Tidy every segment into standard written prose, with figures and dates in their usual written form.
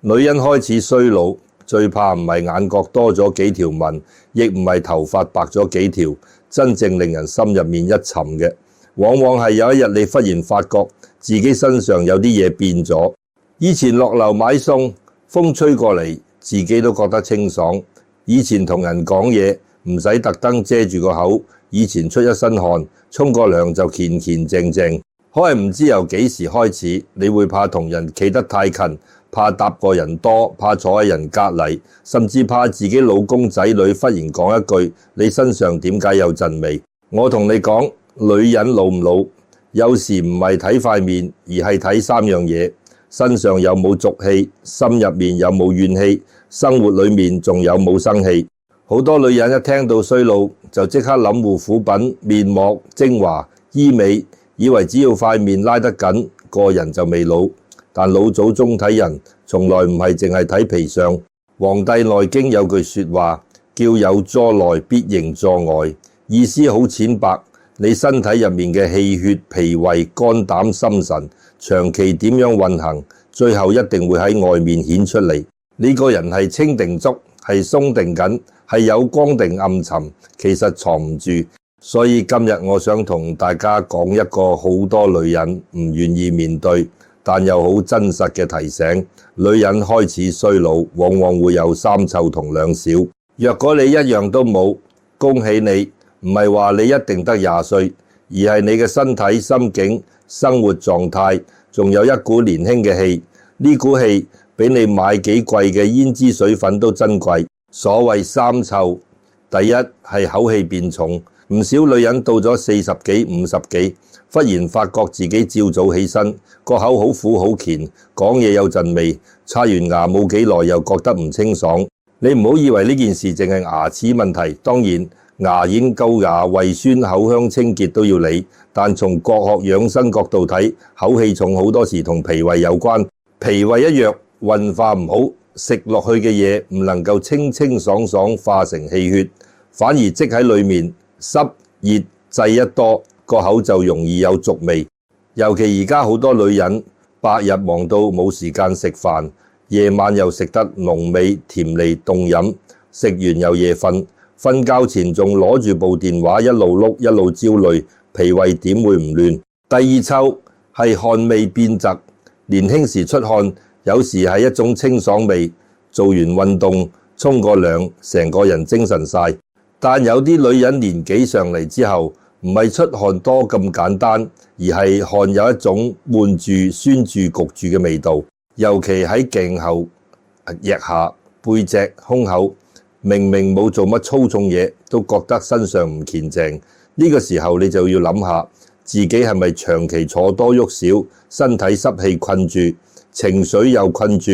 女人開始衰老，最怕唔係眼角多咗幾條紋，亦唔係頭髮白咗幾條，真正令人心入面一沉嘅，往往係有一日你忽然發覺自己身上有啲嘢變咗。以前落樓買餸，風吹過嚟，自己都覺得清爽。以前同人講嘢唔使特登遮住個口，以前出一身汗，沖個涼就乾乾淨淨。可係唔知由幾時開始，你會怕同人企得太近，怕搭個人多，怕坐喺人隔離，甚至怕自己老公仔女忽然講一句你身上點解有陣味。我同你講，女人老唔老，有時唔係睇塊面，而係睇三樣嘢：身上有冇俗氣，心入面有冇怨氣，生活裏面仲有冇生氣。好多女人一聽到衰老就即刻諗護膚品、面膜、精華、醫美，以為只要塊面拉得緊，個人就未老。但老祖宗睇人從來唔係淨係睇皮相。黃帝內經有句說話叫有諸內必形諸外，意思好淺白，你身體入面嘅氣血、脾胃、肝膽、心神長期點樣運行，最後一定會喺外面顯出嚟。呢個人係清定足，係鬆定緊，係有光定暗沉，其實藏唔住。所以今日我想同大家講一個好多女人唔願意面對，但又好真實嘅提醒。女人開始衰老，往往會有三臭同兩小。若果你一樣都冇，恭喜你，唔係話你一定得20歲，而係你嘅身體、心境、生活狀態，仲有一股年輕嘅氣。呢股氣比你買幾貴嘅胭脂水粉都珍貴。所謂三臭，第一係口氣變重。唔少女人到咗40幾、50幾，忽然發覺自己朝早起身，個口好苦好鉗，講嘢有陣味，刷完牙冇幾耐又覺得唔清爽。你唔好以為呢件事淨係牙齒問題，當然牙齦、垢牙、胃酸、口腔清潔都要理，但從國學養生角度睇，口氣重好多時同脾胃有關。脾胃一弱，運化唔好，食落去嘅嘢唔能夠清清爽爽化成氣血，反而積喺裏面。濕熱滯一多，個口就容易有俗味。尤其而家好多女人白日忙到冇時間食飯，夜晚又食得濃味甜膩凍飲，食完又夜瞓，瞓覺前仲攞住部電話一路碌一路焦慮，脾胃點會唔亂？第二臭係汗味變質。年輕時出汗有時係一種清爽味，做完運動沖個涼，成個人精神晒。但有啲女人年紀上嚟之後，唔係出汗多咁簡單，而係汗有一種悶住、酸住、焗住嘅味道。尤其喺頸後、腋下、背脊、胸口，明明冇做乜粗重嘢，都覺得身上唔乾淨。呢個時候你就要諗下，自己係咪長期坐多喐少，身體濕氣困住，情緒又困住。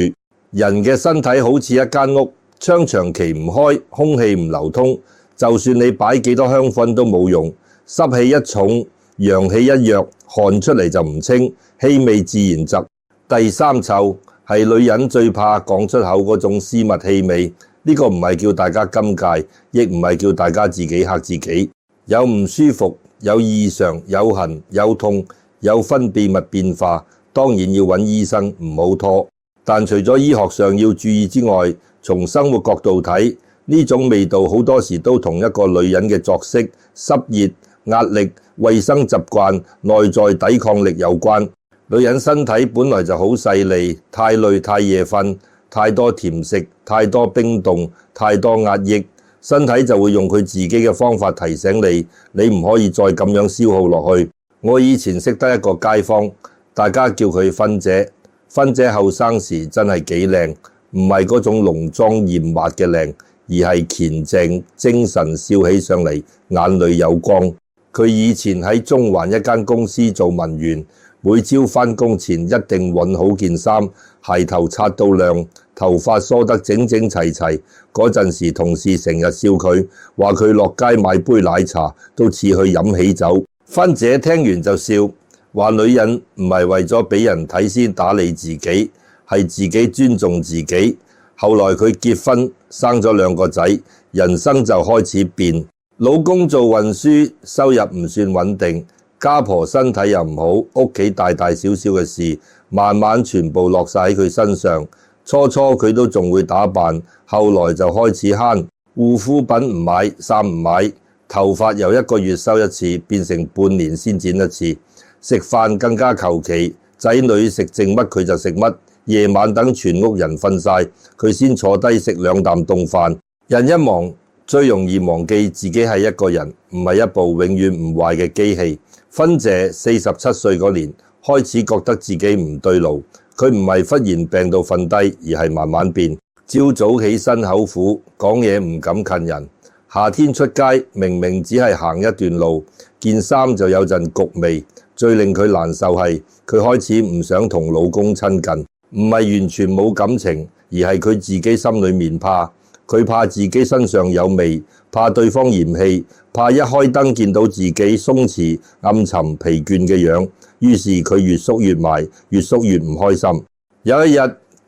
人嘅身體好似一間屋，窗長期唔開，空氣唔流通。就算你擺幾多香薰都冇用，濕氣一重，陽氣一弱，汗出嚟就唔清，氣味自然雜。第三臭係女人最怕講出口嗰種私密氣味，呢個唔係叫大家禁戒，亦唔係叫大家自己嚇自己。有唔舒服，有異常，有痕，有痛，有分泌物變化，當然要揾醫生，唔好拖。但除咗醫學上要注意之外，從生活角度睇，呢種味道好多時都同一個女人嘅作息、濕熱、壓力、衛生習慣、內在抵抗力有關。女人身體本來就好細膩，太累、太夜瞓、太多甜食、太多冰凍、太多壓抑，身體就會用佢自己嘅方法提醒你，你唔可以再咁樣消耗落去。我以前識得一個街坊，大家叫佢芬姐。芬姐後生時真係幾靚，唔係嗰種濃妝豔抹嘅靚，而係恬靜精神，笑起上嚟眼裏有光。佢以前喺中環一間公司做文員，每朝返工前一定揾好件衫，鞋頭擦到亮，頭髮梳得整整齊齊。嗰陣時同事成日笑佢，話佢落街買杯奶茶都似去飲喜酒。芬姐聽完就笑，話女人唔係為咗俾人睇先打理自己，係自己尊重自己。後來佢結婚生咗2個仔，人生就開始變。老公做運輸，收入唔算穩定，家婆身體又唔好，屋企大大小小嘅事慢慢全部落晒喺佢身上。初初佢都仲會打扮，後來就開始慳，護膚品唔買，衫唔買，頭髮由1個月收一次變成半年先剪一次，食飯更加求其，仔女食剩乜佢就食乜，夜晚等全屋人瞓晒，佢先坐低食2啖凍飯。人一忙，最容易忘記自己係一個人，唔係一部永遠唔壞嘅機器。芬姐47歲嗰年開始覺得自己唔對路，佢唔係忽然病到瞓低，而係慢慢變。朝早起身口苦，講嘢唔敢近人。夏天出街明明只係行一段路，件衫就有陣焗味。最令佢難受係佢開始唔想同老公親近，唔係完全冇感情，而係佢自己心裏面怕。佢怕自己身上有味，怕對方嫌棄，怕一開燈見到自己鬆弛、暗沉、疲倦嘅樣，於是佢越縮越埋，越縮越唔開心。有一日，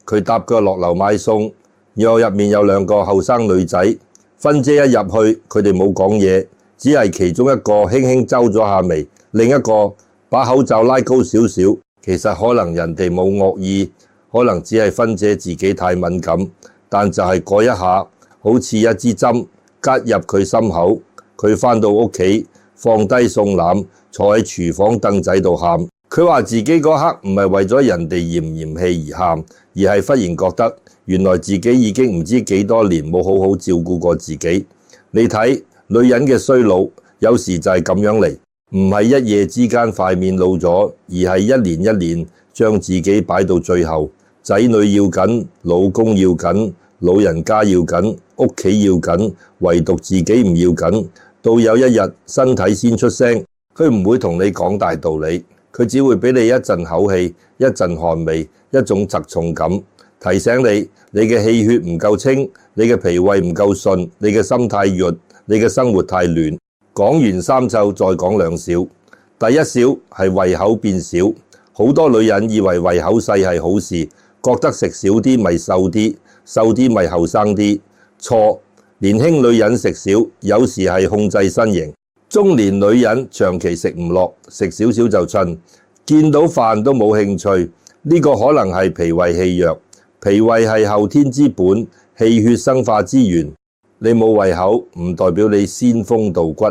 佢搭腳落樓買餸，入面有2個後生女仔。芬姐一入去，佢哋冇講嘢，只係其中一個輕輕皺咗下眉，另一個把口罩拉高少少。其實可能人哋冇惡意，可能只係芬姐自己太敏感。但就係嗰一下，好似一支針吉入佢心口。佢返到屋企，放低餸籃，坐喺廚房凳仔度喊。佢話自己嗰刻唔係為咗人哋嫌唔嫌棄而喊，而係忽然覺得原來自己已經唔知幾多年冇好好照顧過自己。你睇，女人嘅衰老有時就係咁樣嚟，唔係一夜之間塊面老咗，而係一年一年將自己擺到最後。仔女要緊，老公要緊，老人家要緊，屋企要緊，唯獨自己唔要緊。到有一日身體先出聲，佢唔會同你講大道理，佢只會俾你一陣口氣，一陣汗味，一種疾重感，提醒你嘅氣血唔夠清，你嘅脾胃唔夠順，你嘅心太弱，你嘅生活太亂。講完3奏，再講2少。第一少係胃口變少，好多女人以為胃口細係好事，覺得食少啲咪瘦啲，瘦啲咪後生啲。錯，年輕女人食少，有時係控制身形。中年女人長期食唔落，食少少就襯，見到飯都冇興趣。呢個可能係脾胃氣弱，脾胃係後天之本，氣血生化之源。你冇胃口唔代表你仙風道骨，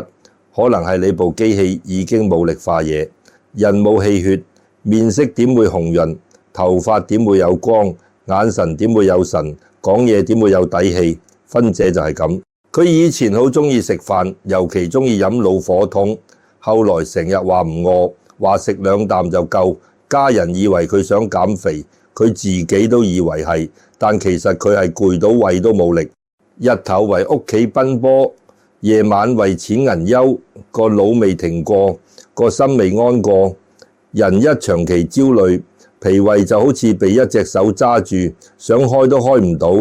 可能係你部機器已經冇力化嘢。人冇氣血，面色點會紅潤？頭髮點會有光？眼神點會有神？講嘢點會有底氣？芬姐就係咁，佢以前好鍾意食飯，尤其鍾意飲老火湯，後來成日話唔餓，話食2啖就夠。家人以為佢想減肥，佢自己都以為係，但其實佢係攰到胃都冇力。日頭為屋企奔波，夜晚為錢銀憂，個腦未停過，個心未安過。人一長期焦慮，脾胃就好似被一隻手揸住，想開都開唔到。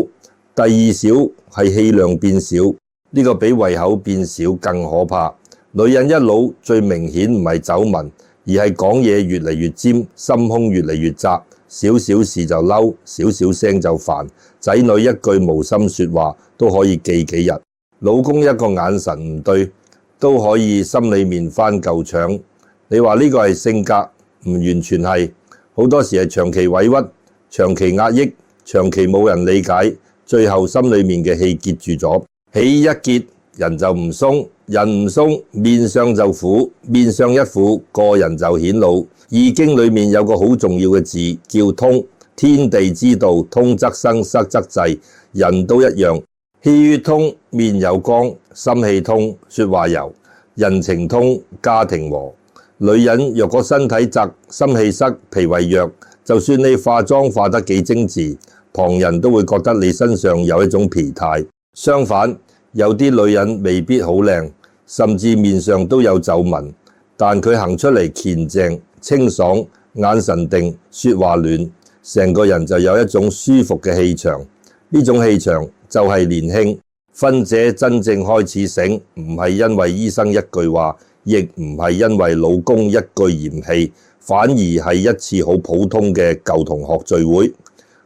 第2少係氣量變少，呢個比胃口變少更可怕。女人一老，最明顯唔係皺紋，而係講嘢越嚟越尖，心胸越嚟越窄，少少事就嬲，少少聲就煩。仔女一句無心說話都可以記幾日，老公一個眼神唔對都可以心裏面翻舊腸。你話呢個係性格？唔完全係，好多時係長期委屈、長期壓抑、長期冇人理解，最後心裏面嘅氣結住咗，氣一結人就唔鬆，人唔鬆面相就苦，面相一苦個人就顯老。易經裏面有個好重要嘅字叫通，天地之道，通則生，塞則滯，人都一樣，氣血通面有光，心氣通說話柔，人情通家庭和。女人若果身體窄、心氣塞、脾胃弱，就算你化妝化得幾精緻，旁人都會覺得你身上有一種疲態。相反，有啲女人未必好靚，甚至面上都有皺紋，但佢行出嚟乾淨、清爽、眼神定、說話暖，成個人就有一種舒服嘅氣場。呢種氣場就係年輕。芬姐真正開始醒，唔係因為醫生一句話，亦唔係因為老公一句嫌棄，反而係一次好普通嘅舊同學聚會。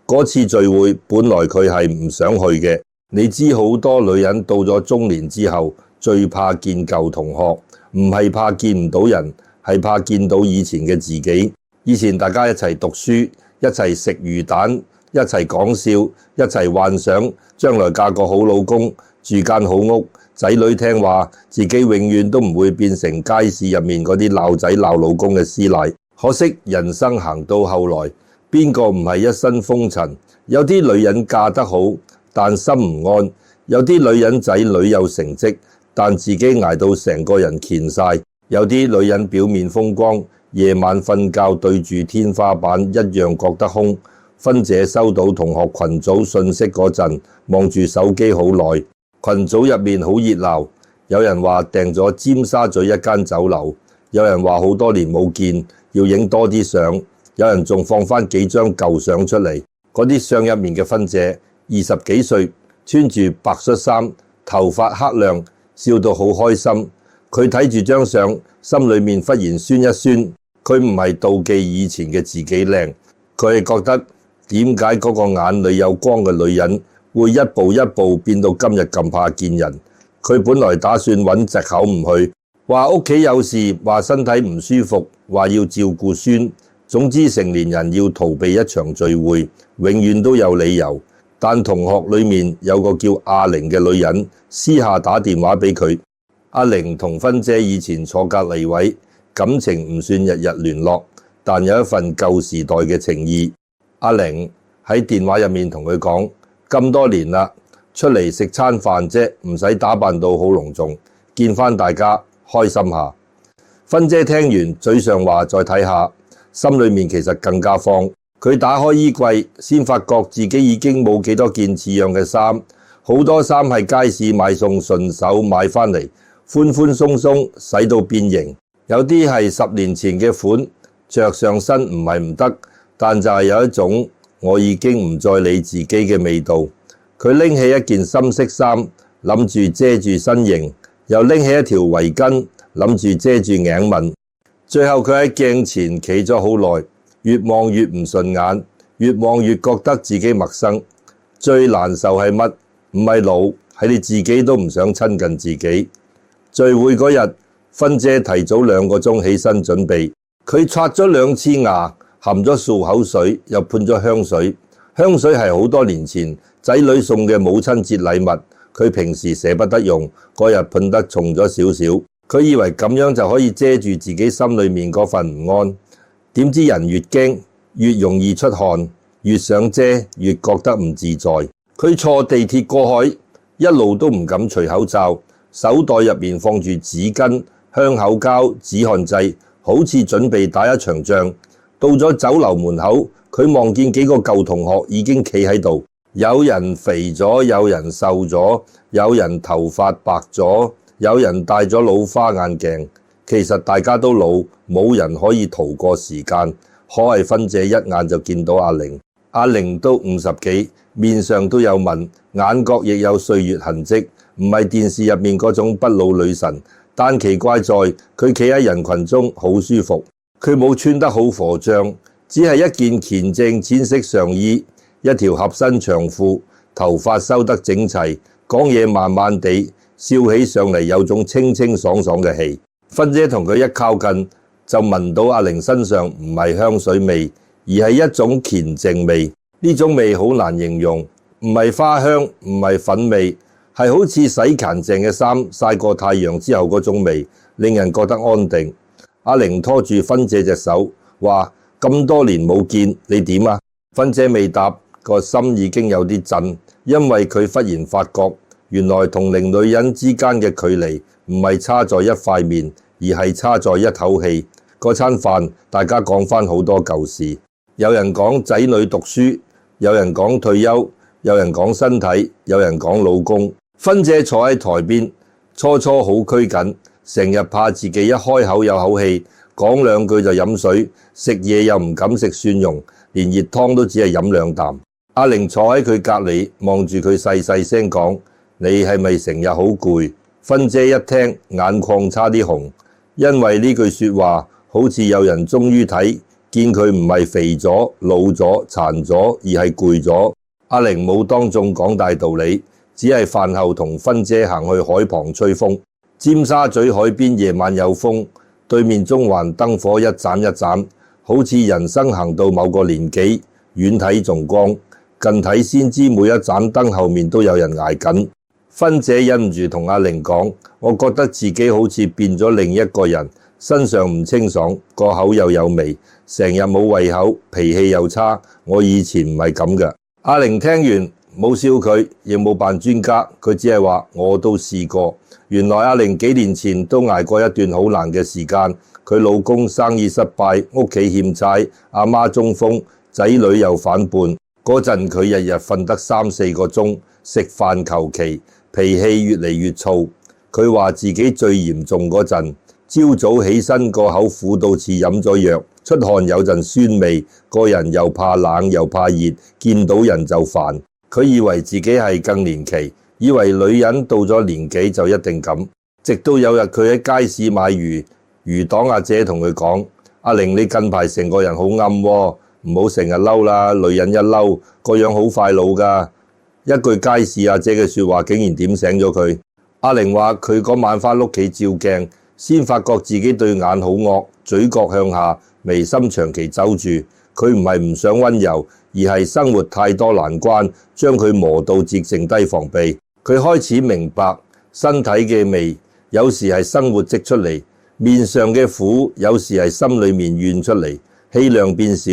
嗰次聚會本來佢係唔想去嘅。你知好多女人到咗中年之後，最怕見舊同學，唔係怕見唔到人，係怕見到以前嘅自己。以前大家一齊讀書，一齊食魚蛋，一齊講笑，一齊幻想將來嫁個好老公，住間好屋，仔女聽話，自己永遠都唔會變成街市入面嗰啲鬧仔鬧老公嘅師奶。可惜人生行到後來，邊個唔係一身風塵？有啲女人嫁得好，但心唔安；有啲女人仔女有成績，但自己捱到成個人乾晒；有啲女人表面風光，夜晚瞓覺對住天花板一樣覺得空。芬姐收到同學群組信息嗰陣，望住手機好耐。群組入面好熱鬧，有人話訂咗尖沙咀一間酒樓，有人話好多年冇見，要影多啲相，有人仲放翻幾張舊相出嚟。嗰啲相入面嘅芬姐20幾歲，穿住白恤衫，頭髮黑亮，笑到好開心。佢睇住張相，心裏面忽然酸一酸。佢唔係妒忌以前嘅自己靚，佢係覺得點解嗰個眼裏有光嘅女人會一步一步變到今日咁怕見人。佢本來打算揾藉口唔去，話屋企有事，話身體唔舒服，話要照顧孫，總之成年人要逃避一場聚會，永遠都有理由。但同學裏面有個叫阿玲嘅女人私下打電話俾佢。阿玲同芬姐以前坐隔離位，感情唔算日日聯絡，但有一份舊時代嘅情誼。阿玲喺電話入面同佢講，咁多年啦，出嚟食餐飯啫，唔使打扮到好隆重，見翻大家開心下。芬姐聽完，嘴上話再睇下，心裏面其實更加慌。佢打開衣櫃，先發覺自己已經冇幾多件似樣嘅衫，好多衫係街市買餸順手買翻嚟，寬寬鬆鬆洗到變形。有啲係10年前嘅款，着上身唔係唔得，但就係有一種我已經唔再理自己嘅味道。佢拎起一件深色衫，諗住遮住身形，又拎起一條圍巾，諗住遮住頸紋。最後佢喺鏡前企咗好耐，越望越唔順眼，越望越覺得自己陌生。最難受係乜？唔係老，係你自己都唔想親近自己。聚會嗰日，芬姐提早2個鐘起身準備，佢刷咗2次牙，含咗漱口水，又噴咗香水。香水係好多年前仔女送嘅母親節禮物，佢平時捨不得用，嗰日噴得重咗少少。佢以為咁樣就可以遮住自己心裏面嗰份唔安，點知人越驚越容易出汗，越想遮越覺得唔自在。佢坐地鐵過海，一路都唔敢除口罩，手袋入面放住紙巾、香口膠、止汗劑，好似準備打一場仗。到咗酒樓門口，佢望見幾個舊同學已經企喺度，有人肥咗，有人瘦咗，有人頭髮白咗，有人戴咗老花眼鏡。其實大家都老，冇人可以逃過時間。可係芬姐一眼就見到阿玲，阿玲都50幾，面上都有紋，眼角亦有歲月痕跡，唔係電視入面嗰種不老女神。但奇怪在佢企喺人群中好舒服，佢冇穿得好火脹，只係一件乾淨淺色上衣，一條合身長褲，頭髮收得整齊，講嘢慢慢地，笑起上嚟有種清清爽爽嘅氣。芬姐同佢一靠近，就聞到阿玲身上唔係香水味，而係一種恬靜味。呢種味好難形容，唔係花香，唔係粉味，係好似洗乾淨嘅衫曬過太陽之後嗰種味，令人覺得安定。阿玲拖住芬姐隻手，話：咁多年冇見，你點啊？芬姐未答，個心已經有啲震，因為佢忽然發覺，原來同齡女人之間嘅距離唔係差在一塊面，而係差在一口氣。嗰餐飯，大家講返好多舊事，有人講仔女讀書，有人講退休，有人講身體，有人講老公。芬姐坐喺台邊，初初好拘謹，成日怕自己一開口有口氣，講2句就飲水，食嘢又唔敢食蒜蓉，連熱湯都只係飲2啖。阿玲坐喺佢隔離，望住佢細細聲講：你係咪成日好攰？芬姐一聽，眼眶差啲紅，因為呢句說話好似有人終於睇見佢唔係肥咗、老咗、殘咗，而係攰咗。阿玲冇當眾講大道理，只係飯後同芬姐行去海旁吹風。尖沙咀海邊夜晚有風，對面中環燈火一盞一盞，好似人生行到某個年紀，遠睇仲光。近睇先知每一盞燈後面都有人捱緊。芬姐忍唔住同阿玲講：我覺得自己好似變咗另一個人，身上唔清爽，個口又有味，成日冇胃口，脾氣又差。我以前唔係咁㗎。阿玲聽完冇笑佢，亦冇扮專家，佢只係話我都試過。原來阿玲幾年前都捱過一段好難嘅時間，佢老公生意失敗，屋企欠債，阿媽中風，仔女又反叛。嗰陣佢日日瞓得3-4個鐘，食飯求其，脾氣越嚟越燥。佢話自己最嚴重嗰陣，朝早起身個口苦到似飲咗藥，出汗有陣酸味，個人又怕冷又怕熱，見到人就煩。佢以為自己係更年期，以為女人到咗年紀就一定咁。直到有日佢喺街市買魚檔阿姐同佢講：阿玲，你近排成個人好暗喎，唔好成日嬲啦，女人一嬲個樣好快老㗎。一句街市阿姐嘅説話竟然點醒咗佢。阿玲話佢嗰晚返屋企照鏡，先發覺自己對眼好惡，嘴角向下，眉心長期皺住。佢唔係唔想溫柔，而係生活太多難關，將佢磨到只剩低防備。佢開始明白身體嘅味有時係生活積出嚟，面上嘅苦有時係心裏面怨出嚟，氣量變少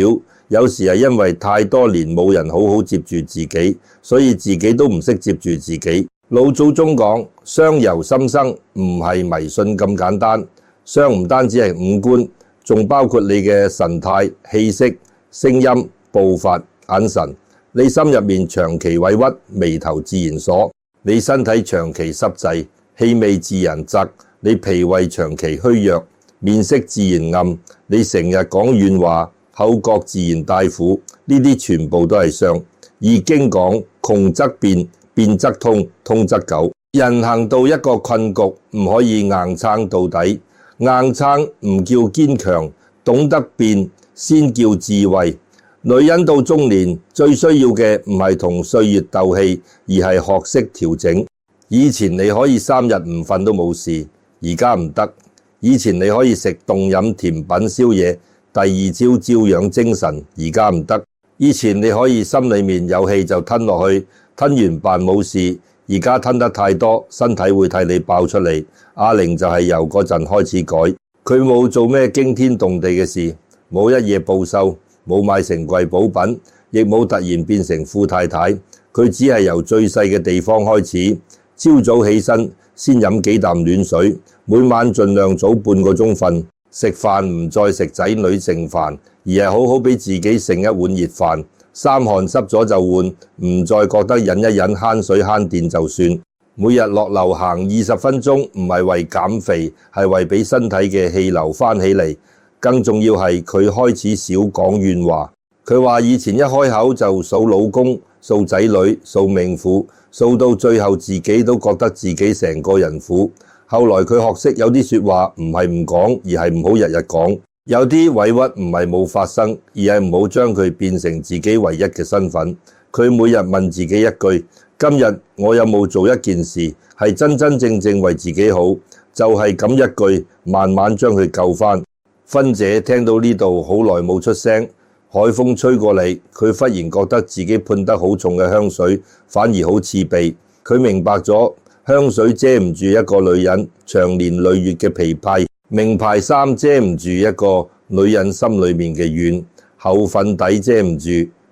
有時係因為太多年冇人好好接住自己，所以自己都唔識接住自己。老祖宗講相由心生，唔係迷信咁簡單。相唔單止係五官，仲包括你嘅神態、氣息、聲音、步伐、眼神。你心入面長期委屈，眉頭自然鎖；你身體長期濕滯，氣味自然雜；你脾胃長期虛弱，面色自然暗；你成日講怨話，口角自然帶苦。呢啲全部都係相。易經講窮則變，變則通，通則久。人行到一個困局，唔可以硬撐到底。硬撐唔叫堅強，懂得變先叫智慧。女人到中年最需要嘅唔係同歲月鬥氣，而係學識調整。以前你可以3日唔瞓都冇事，而家唔得。以前你可以食凍飲甜品宵夜，第二朝照樣精神，而家唔得。以前你可以心裏面有氣就吞落去，吞完扮冇事，而家吞得太多，身體會替你爆出嚟。阿玲就係由嗰陣開始改，佢冇做咩驚天動地嘅事，冇一夜暴瘦，冇買成櫃補品，亦冇突然變成富太太。佢只係由最細嘅地方開始，朝早起身先飲幾啖暖水，每晚盡量早半個鐘瞓，食飯唔再食仔女剩飯，而係好好俾自己剩一碗熱飯，衫汗濕咗就換，唔再覺得忍一忍慳水慳電就算。每日落樓行20分鐘，唔係為減肥，係為俾身體嘅氣流翻起嚟。更重要係佢開始少講怨話。佢話以前一開口就數老公、數仔女、數命苦，數到最後自己都覺得自己成個人苦。後來佢學識有啲說話唔係唔講，而係唔好日日講。有啲委屈唔係冇發生，而係唔好將佢變成自己唯一嘅身份。佢每日問自己一句：今日我有冇做一件事係真真正正為自己好？就係咁一句，慢慢將佢救返。芬姐聽到呢度好耐冇出聲，海風吹過嚟，佢忽然覺得自己噴得好重嘅香水，反而好刺鼻。佢明白咗，香水遮唔住一個女人長年累月嘅疲憊，名牌衫遮唔住一個女人心裏面嘅怨，厚粉底遮唔住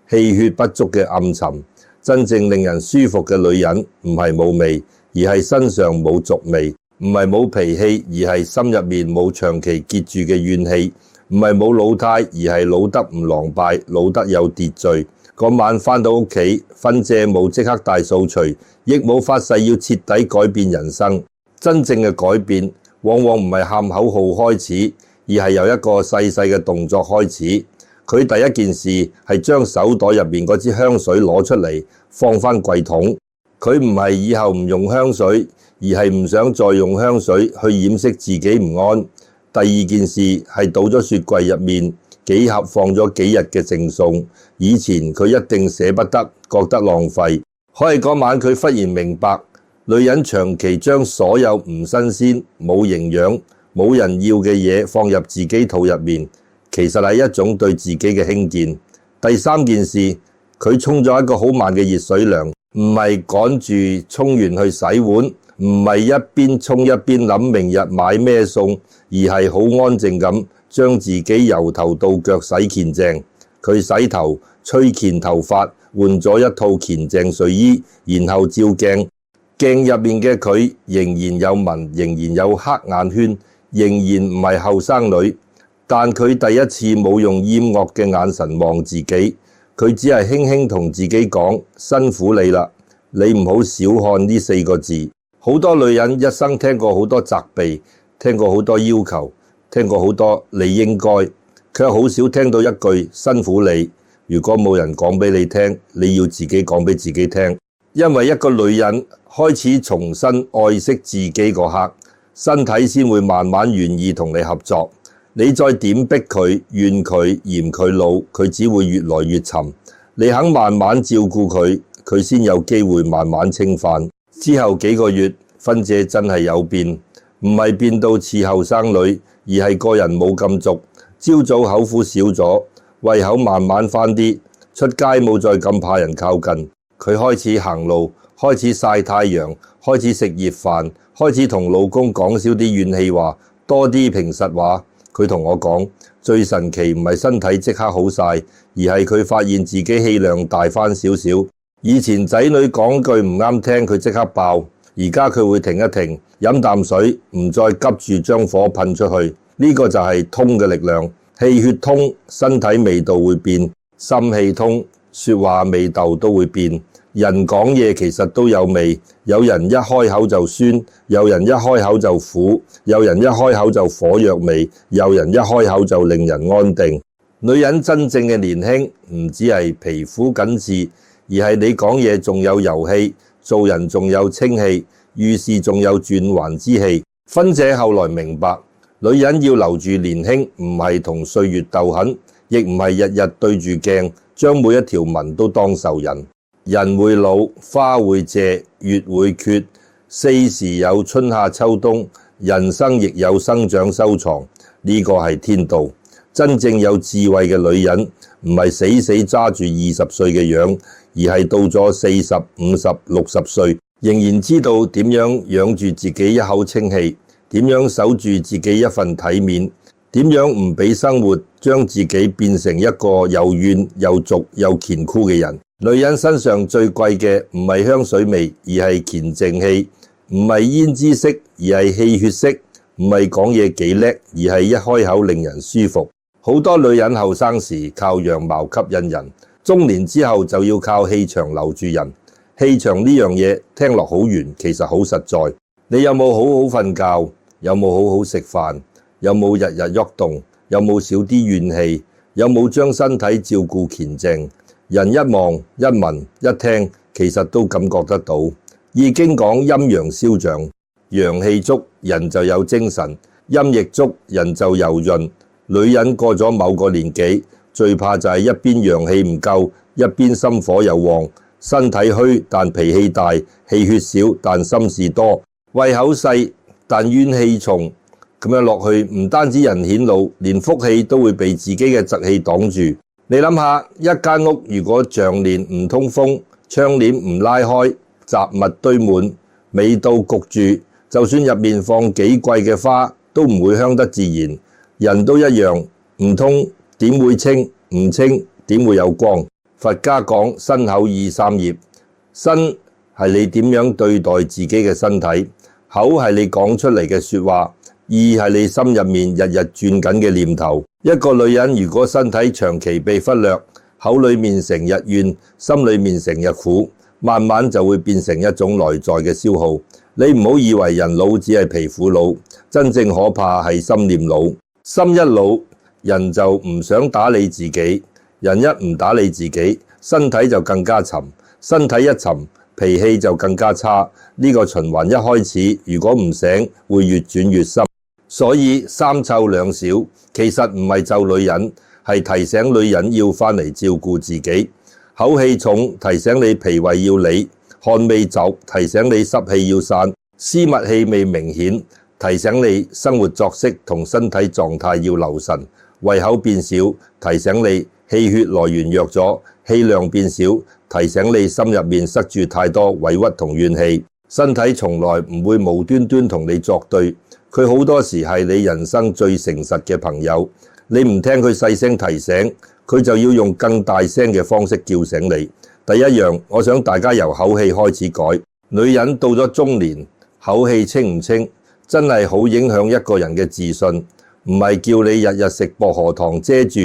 氣血不足嘅暗沉。真正令人舒服嘅女人唔係冇味，而係身上冇俗味；唔係冇脾氣，而係心入面冇長期結住嘅怨氣；唔係冇老態，而係老得唔狼狽，老得有秩序。嗰晚返到屋企，芬姐冇即刻大掃除，亦冇發誓要徹底改變人生。真正嘅改變往往唔係喊口號開始，而係由一個細細嘅動作開始。佢第一件事係將手袋入面嗰支香水攞出嚟，放返櫃桶。佢唔係以後唔用香水，而係唔想再用香水去掩飾自己唔安。第二件事係倒咗雪櫃入面幾盒放咗幾日嘅剩餸。以前佢一定捨不得，覺得浪費。可係嗰晚佢忽然明白，女人長期將所有唔新鮮、冇營養、冇人要嘅嘢放入自己肚入面，其實係一種對自己嘅輕賤。第三件事，佢沖咗一個好慢嘅熱水涼，唔係趕住沖完去洗碗，唔係一邊沖一邊諗明日買咩餸，而係好安靜咁將自己由頭到腳洗乾淨。佢洗頭、吹乾頭髮，換咗一套乾淨睡衣，然後照鏡，鏡入面嘅佢仍然有紋，仍然有黑眼圈，仍然唔係後生女。但佢第一次冇用厭惡嘅眼神望自己，佢只係輕輕同自己講：辛苦你啦，你唔好小看呢4個字。好多女人一生聽過好多責備，聽過好多要求，聽過好多你應該，卻好少聽到一句辛苦你。如果冇人講俾你聽，你要自己講俾自己聽。因為一個女人開始重新愛惜自己嗰刻，身體先會慢慢願意同你合作。你再點逼佢、怨佢、嫌佢老，佢只會越來越沉。你肯慢慢照顧佢，佢先有機會慢慢清飯。之後幾個月，芬姐真係有變，唔係變到似後生女，而係個人冇咁俗。朝早口苦少咗，胃口慢慢返啲，出街冇再咁怕人靠近。佢開始行路，開始曬太陽，開始食熱飯，開始同老公講少啲怨氣話，多啲平實話。佢同我講，最神奇唔係身體即刻好晒，而係佢發現自己氣量大返少少。以前仔女講句唔啱聽，佢即刻爆，而家佢會停一停，飲啖水，唔再急住將火噴出去。呢個就係通嘅力量。氣血通，身體味道會變；心氣通，說話味道都會變。人講嘢其實都有味，有人一開口就酸，有人一開口就苦，有人一開口就火藥味，有人一開口就令人安定。女人真正嘅年輕唔只係皮膚緊緻，而係你講嘢仲有柔氣，做人仲有清氣，遇事仲有轉圜之氣。芬姐後來明白，女人要留住年輕，唔係同歲月鬥狠，亦唔係日日對住鏡將每一條紋都當仇人。人會老，花會謝，月會缺，4時有春夏秋冬，人生亦有生長收藏。呢個係天道。真正有智慧嘅女人，唔係死死揸住20歲嘅樣，而係到咗40、50、60歲，仍然知道點樣養住自己一口清氣，點樣守住自己一份體面，點樣唔俾生活將自己變成一個又怨又俗又乾枯嘅人。女人身上最貴嘅唔係香水味，而係恬靜氣；唔係胭脂色，而係氣血色；唔係講嘢幾叻，而係一開口令人舒服。好多女人後生時靠樣貌吸引人，中年之後就要靠氣場留住人。氣場呢樣嘢聽落好玄，其實好實在。你有冇好好瞓覺？有冇好好食飯？有冇日日喐動？有冇少啲怨氣？有冇將身體照顧恬靜？人一望一聞一聽，其實都感覺得到。易經講陰陽消長，陽氣足人就有精神，陰液足人就柔潤。女人過咗某個年紀，最怕就係一邊陽氣唔夠，一邊心火又旺，身體虛但脾氣大，氣血少但心事多，胃口細但怨氣重。咁樣落去，唔單止人顯老，連福氣都會被自己嘅疾氣擋住。你諗下，一間屋如果長年唔通風，窗簾唔拉開，雜物堆滿，味道焗住，就算入面放幾貴嘅花，都唔會香得自然。人都一樣，唔通點會清？唔清點會有光？佛家講身口意三業，身係你點樣對待自己嘅身體，口係你講出嚟嘅說話，意係你心入面日日轉緊嘅念頭。一個女人如果身體長期被忽略，口裏面成日怨，心裏面成日苦，慢慢就會變成一種內在嘅消耗。你唔好以為人老只係皮膚老，真正可怕係心念老。心一老，人就唔想打理自己，人一唔打理自己，身體就更加沉，身體一沉，脾氣就更加差。呢個循環一開始，如果唔醒，會越轉越深。所以三湊兩少，其實唔係咒女人，係提醒女人要返嚟照顧自己。口氣重，提醒你脾胃要理；汗味走，提醒你濕氣要散；私密氣味明顯，提醒你生活作息同身體狀態要留神；胃口變少，提醒你氣血來源弱咗，氣量變少，提醒你心入面塞住太多委屈同怨氣。身體從來唔會無端端同你作對，佢好多時係你人生最誠實嘅朋友。你唔聽佢細聲提醒，佢就要用更大聲嘅方式叫醒你。第一樣，我想大家由口氣開始改。女人到咗中年，口氣清唔清，真係好影響一個人嘅自信。唔係叫你日日食薄荷糖遮住，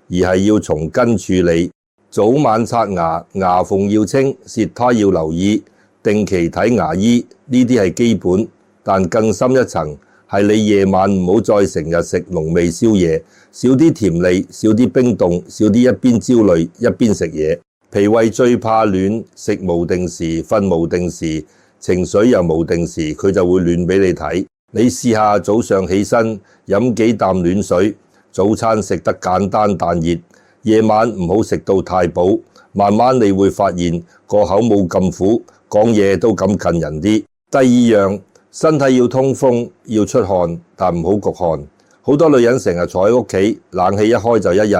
而係要從根處理。早晚刷牙，牙縫要清，舌苔要留意，定期睇牙醫，呢啲係基本。但更深一層係你夜晚唔好再成日食濃味宵夜，少啲甜膩，少啲冰凍，少啲一邊焦慮一邊食嘢。脾胃最怕暖，食無定時，瞓無定時，情緒又無定時，佢就會暖俾你睇。你試下早上起身飲幾啖暖水，早餐食得簡單但熱，夜晚唔好食到太飽，慢慢你會發現個口冇咁苦，講嘢都敢近人啲。第二樣，身體要通風，要出汗，但唔好焗汗。好多女人成日坐喺屋企，冷氣一開就一日，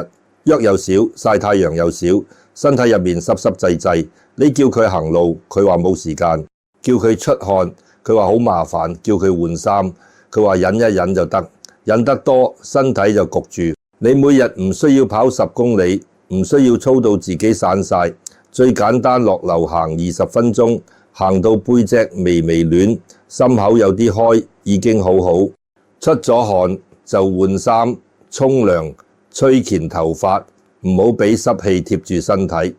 喐又少，曬太陽又少，身體入面濕濕滯滯。你叫佢行路，佢話冇時間；叫佢出汗，佢話好麻煩；叫佢換衫，佢話忍一忍就得。忍得多，身體就焗住。你每日唔需要跑10公里，唔需要操到自己散晒，最簡單落樓行20分鐘，行到背脊微微暖，心口有啲開，已經好好。出咗汗就換衫、沖涼、吹乾頭髮，唔好俾濕氣貼住身體。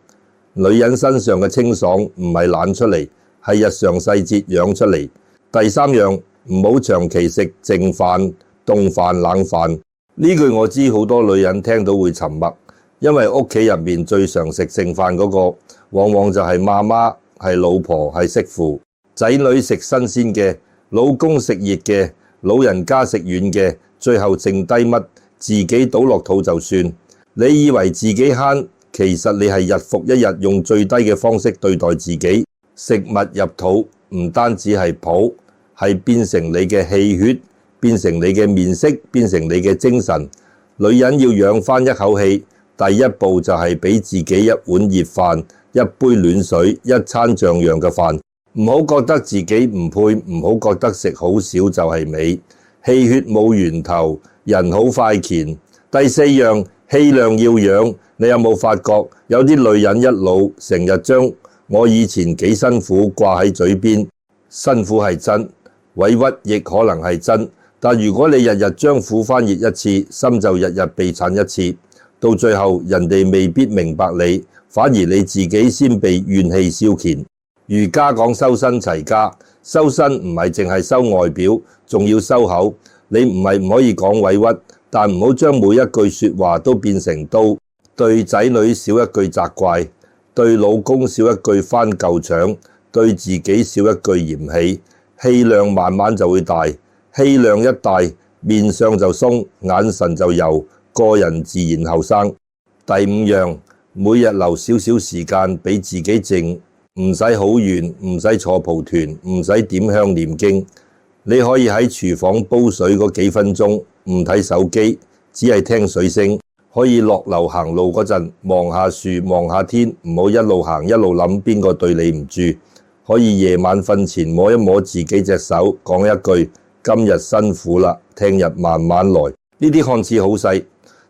女人身上嘅清爽唔係懶出嚟，係日常細節養出嚟。第三樣，唔好長期食剩飯、凍飯、冷飯。呢句我知好多女人聽到會沉默，因為屋企入面最常食剩飯嗰個，往往就係媽媽、係老婆、係媳婦。仔女食新鮮嘅，老公食熱嘅，老人家食軟嘅，最後剩低乜，自己倒落肚就算。你以為自己慳，其實你係日復一日用最低嘅方式對待自己。食物入肚唔單止係補，係變成你嘅氣血，變成你嘅面色，變成你嘅精神。女人要養翻一口氣，第一步就係俾自己一碗熱飯，一杯暖水，一餐像樣嘅飯。唔好覺得自己唔配，唔好覺得食好少就係美。氣血冇源頭，人好快乾。第四樣，氣量要養。你有冇發覺有啲女人一老，成日將我以前幾辛苦掛喺嘴邊？辛苦係真，委屈亦可能係真。但如果你日日將苦翻熱一次，心就日日被診一次，到最後人哋未必明白你，反而你自己先被怨氣消遣。儒家講修身齊家，修身唔係淨係修外表，仲要修口。你唔係唔可以講委屈，但唔好將每一句說話都變成刀。對仔女少一句責怪，對老公少一句翻舊腸，對自己少一句嫌棄，氣量慢慢就會大。氣量一大，面上就鬆，眼神就柔，個人自然後生。第五樣，每日留少少時間俾自己靜，唔使好遠，唔使坐蒲團，唔使點香念經。你可以喺廚房煲水嗰幾分鐘，唔睇手機，只係聽水聲。可以落樓行路嗰陣，望下樹，望下天，唔好一路行一路諗邊個對你唔住。可以夜晚瞓前摸一摸自己隻手，講一句今日辛苦啦，聽日慢慢來。呢啲看似好細，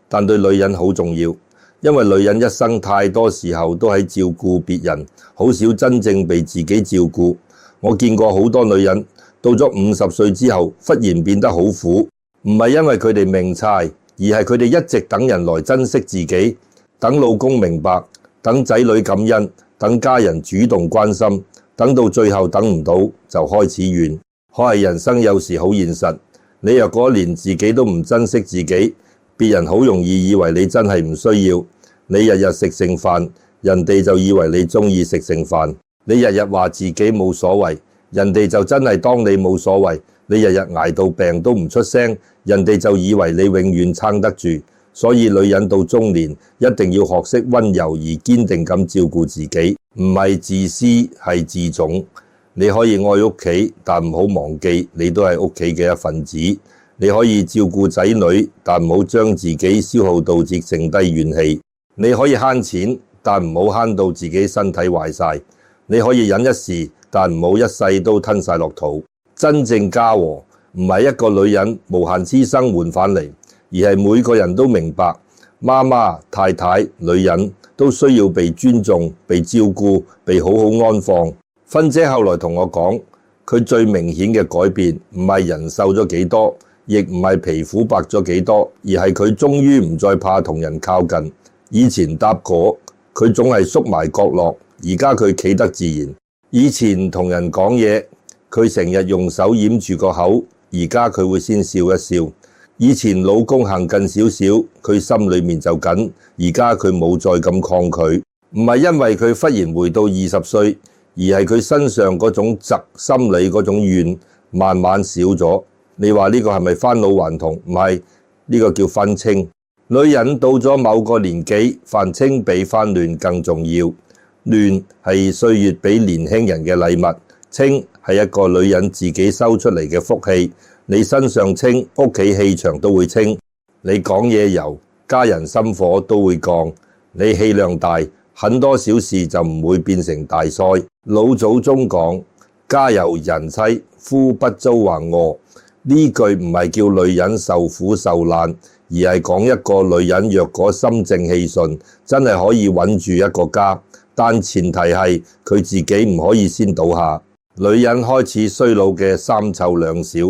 但對女人好重要，因為女人一生太多時候都喺照顧別人，好少真正被自己照顧。我見過好多女人到咗50歲之後，忽然變得好苦，唔係因為佢哋命差，而係佢哋一直等人來珍惜自己，等老公明白，等仔女感恩，等家人主動關心，等到最後等唔到就開始怨。可係人生有時好現實，你若果連自己都唔珍惜自己，別人好容易以為你真係唔需要。你日日食剩飯，人哋就以為你中意食剩飯。你日日話自己冇所謂，人哋就真係當你冇所謂。你日日捱到病都唔出聲，人哋就以為你永遠撐得住。所以女人到中年一定要學識溫柔而堅定咁照顧自己，唔係自私，係自重。你可以愛屋企，但唔好忘記你都係屋企嘅一份子。你可以照顧仔女，但唔好將自己消耗到只剩低怨氣。你可以慳錢，但唔好慳到自己身體壞晒。你可以忍一時，但唔好一世都吞晒落肚。真正家和唔係一個女人無限黐生換返嚟，而係每個人都明白，媽媽、太太、女人都需要被尊重、被照顧、被好好安放。芬姐後來同我講，佢最明顯嘅改變唔係人瘦咗幾多，亦唔係皮膚白咗幾多，而係佢終於唔再怕同人靠近。以前搭果，佢總係縮埋角落，而家佢企得自然。以前同人講嘢，佢成日用手掩住個口，而家佢會先笑一笑。以前老公行近少少，佢心裏面就緊，而家佢冇再咁抗拒。唔係因為佢忽然回到20歲，而係佢身上嗰種窒心理嗰種怨慢慢少咗。你話呢個係咪返老還童？唔係，呢個叫返青。女人到咗某個年紀，返青比返亂更重要。亂係歲月俾年輕人嘅禮物，青係一個女人自己收出嚟嘅福氣。你身上青，屋企氣場都會清。你講嘢柔，家人心火都會降。你氣量大，很多小事就唔會變成大災。老祖宗講，家有人妻，夫不遭橫禍。呢句唔係叫女人受苦受難，而係講一個女人若果心正氣順，真係可以穩住一個家。但前提係佢自己唔可以先倒下。女人開始衰老嘅三臭兩小，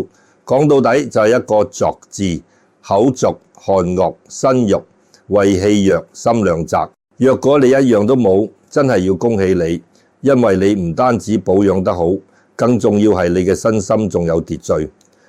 講到底就係一個濁字，口濁、汗惡、身弱、胃氣弱、心量窄。若果你一樣都冇，真係要恭喜你，因為你唔單止保養得好，更重要係你嘅身心仲有秩序。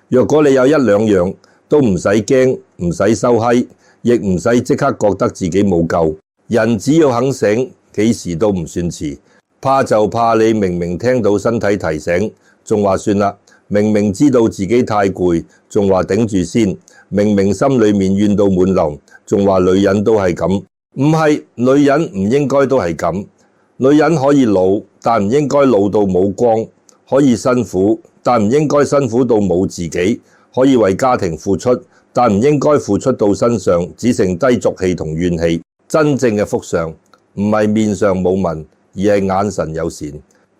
若果你有一兩樣，都唔使驚，唔使收閪，亦唔使即刻覺得自己冇救。人只要肯醒，幾時都唔算遲。怕就怕你明明聽到身體提醒，仲話算啦；明明知道自己太攰，仲話頂住先；明明心裏面怨到滿籠，仲話女人都係咁。唔係，女人唔應該都係咁。女人可以老，但唔應該老到冇光；可以辛苦，但唔應該辛苦到冇自己；可以為家庭付出，但唔應該付出到身上只剩低俗氣同怨氣。真正嘅福相唔係面上冇紋，而係眼神有善。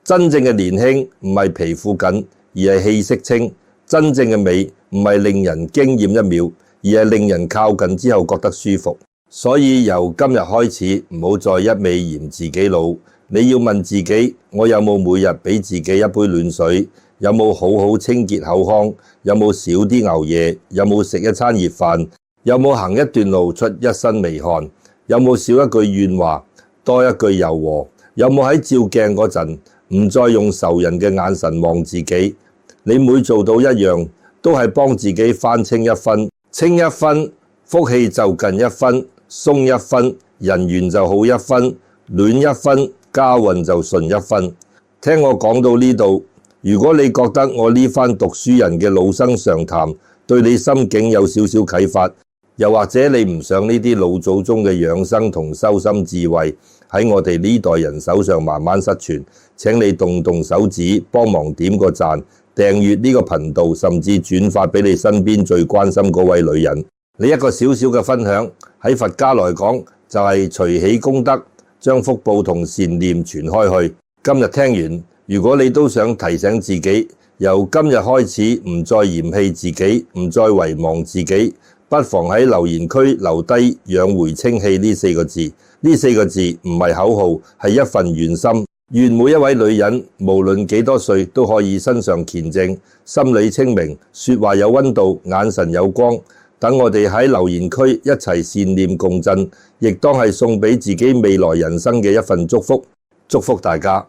真正嘅年輕唔係皮膚緊，而係氣息清。真正嘅美唔係令人驚豔一秒，而係令人靠近之後覺得舒服。所以由今日開始，唔好再一味嫌自己老。你要問自己，我有冇每日俾自己一杯暖水？有冇好好清潔口腔？有冇少啲熬夜？有冇食一餐熱飯？有冇行一段路出一身微汗？有冇少一句怨話，多一句柔和？有冇喺照鏡嗰陣唔再用仇人嘅眼神望自己？你每做到一樣，都係幫自己翻清一分，清一分，福氣就近一分，鬆一分，人緣就好一分，暖一分，家運就順一分。聽我講到呢度，如果你覺得我呢番讀書人嘅老生常談對你心境有少少啟發，又或者你唔想呢啲老祖宗嘅養生同修心智慧喺我哋呢代人手上慢慢失傳，請你動動手指幫忙點個讚，訂閱呢個頻道，甚至轉發俾你身邊最關心嗰位女人。你一個小小嘅分享，喺佛家來講就係隨喜功德，將福報同善念傳開去。今日聽完，如果你都想提醒自己，由今日開始唔再嫌棄自己，唔再遺忘自己，不妨喺留言區留低養回清氣呢4個字。呢4個字唔係口號，係一份願心。願每一位女人無論幾多歲都可以身上乾淨，心理清明，說話有溫度，眼神有光。等我哋喺留言區一齊善念共振，亦當係送俾自己未來人生嘅一份祝福。祝福大家。